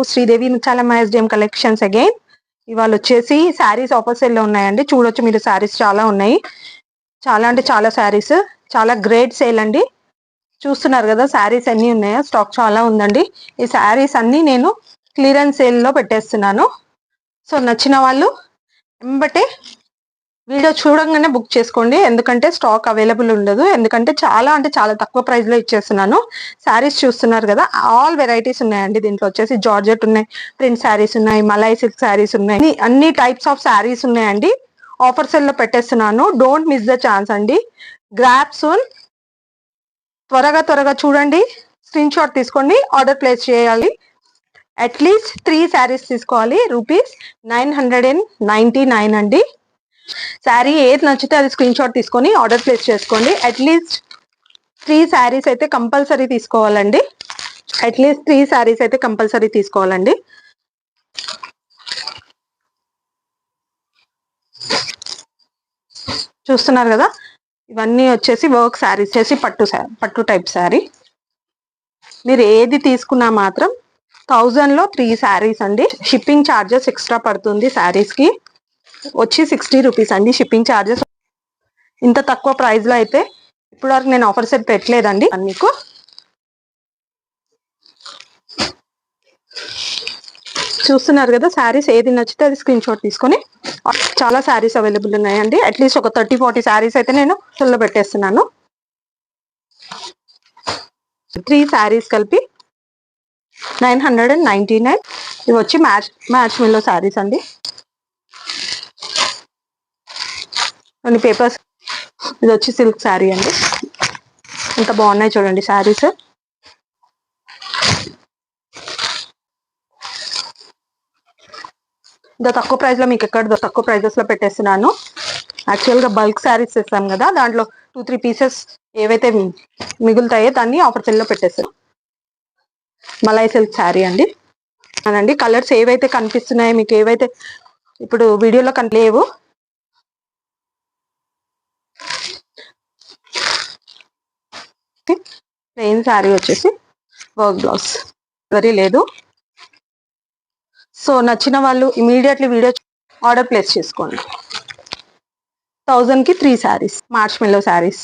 Sridevi Mutyalamma SDM collections again. ఇవాళ వచ్చేసి saris offer sale లో ఉన్నాయండి. చూడొచ్చు మీరు, శారీస్ చాలా ఉన్నాయి. చాలా అంటే చాలా శారీస్, చాలా గ్రేట్ సేల్ అండి. చూస్తున్నారు కదా శారీస్ ఎన్ని ఉన్నాయో, స్టాక్ చాలా ఉందండి. ఈ శారీస్ అన్ని నేను క్లియరెన్స్ సేల్ లో పెట్టేస్తున్నాను. సో నచ్చిన వాళ్ళు వెంబటే వీడియో చూడంగానే బుక్ చేసుకోండి, ఎందుకంటే స్టాక్ అవైలబుల్ ఉండదు. ఎందుకంటే చాలా అంటే చాలా తక్కువ ప్రైస్ లో ఇచ్చేస్తున్నాను. శారీస్ చూస్తున్నారు కదా, ఆల్ వెరైటీస్ ఉన్నాయండి. దీంట్లో వచ్చేసి జార్జెట్ ఉన్నాయి, ప్రింట్ శారీస్ ఉన్నాయి, మలై సిల్క్ శారీస్ ఉన్నాయి, అన్ని టైప్స్ ఆఫ్ శారీస్ ఉన్నాయండి. ఆఫర్ సెల్ లో పెట్టేస్తున్నాను. డోంట్ మిస్ ద ఛాన్స్ అండి. Grab soon. త్వరగా చూడండి, స్క్రీన్ షాట్ తీసుకోండి, ఆర్డర్ ప్లేస్ చేయాలి. అట్లీస్ట్ 3 శారీస్ తీసుకోవాలి. ₹999 అండి. శారీ ఏది నచ్చితే అది స్క్రీన్ షాట్ తీసుకొని ఆర్డర్ ప్లేస్ చేసుకోండి. అట్లీస్ట్ 3 శారీస్ అయితే కంపల్సరీ తీసుకోవాలండి. చూస్తున్నారు కదా, ఇవన్నీ వచ్చేసి వర్క్ శారీస్ చేసి పట్టు టైప్ శారీ. మీరు ఏది తీసుకున్నా మాత్రం 1000 లో 3 శారీస్ అండి. షిప్పింగ్ ఛార్జెస్ ఎక్స్ట్రా పడుతుంది. శారీస్ కి వచ్చి ₹60 అండి షిప్పింగ్ ఛార్జెస్. ఇంత తక్కువ ప్రైస్ లో అయితే ఇప్పుడు వరకు నేను ఆఫర్ సెట్ పెట్టలేదండి. మీకు చూస్తున్నారు కదా, శారీస్ ఏది నచ్చితే అది స్క్రీన్ షాట్ తీసుకొని, చాలా శారీస్ అవైలబుల్ ఉన్నాయండి. అట్లీస్ట్ ఒక 30-40 శారీస్ అయితే నేను ఫుల్ లో పెట్టేస్తున్నాను. 3 శారీస్ కలిపి 999. ఇవి వచ్చి మ్యాచ్ మిల్లో శారీస్ అండి. కొన్ని పేపర్స్. ఇది వచ్చి సిల్క్ శారీ అండి. ఎంత బాగున్నాయి చూడండి శారీస్. ఇంత తక్కువ ప్రైస్ లో మీకు ఎక్కడ తక్కువ ప్రైజెస్ లో పెట్టేస్తున్నాను. యాక్చువల్ గా బల్క్ శారీస్ ఇస్తాం కదా, దాంట్లో 2-3 పీసెస్ ఏవైతే మిగులుతాయో దాన్ని ఆఫర్ సెల్ లో పెట్టేస్తాను. మలై సిల్క్ శారీ అండి. అదండి, కలర్స్ ఏవైతే కనిపిస్తున్నాయో మీకు, ఏవైతే ఇప్పుడు వీడియోలో లేవు, ప్లెయిన్ శారీ వచ్చేసి వర్క్ బ్లౌజ్ వెరీ లేదు. సో నచ్చిన వాళ్ళు ఇమీడియట్లీ వీడియో ఆర్డర్ ప్లేస్ చేసుకోండి. 1000 కి 3 శారీస్, మార్చ్ మెల్లో శారీస్.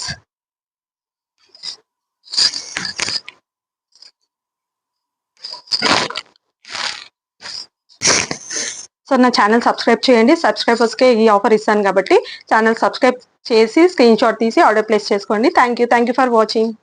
సో నా ఛానల్ సబ్స్క్రైబ్ చేయండి. సబ్స్క్రైబర్స్కే ఈ ఆఫర్ ఇస్తాను కాబట్టి ఛానల్ సబ్స్క్రైబ్ చేసి స్క్రీన్ షాట్ తీసి ఆర్డర్ ప్లేస్ చేసుకోండి. Thank you for watching.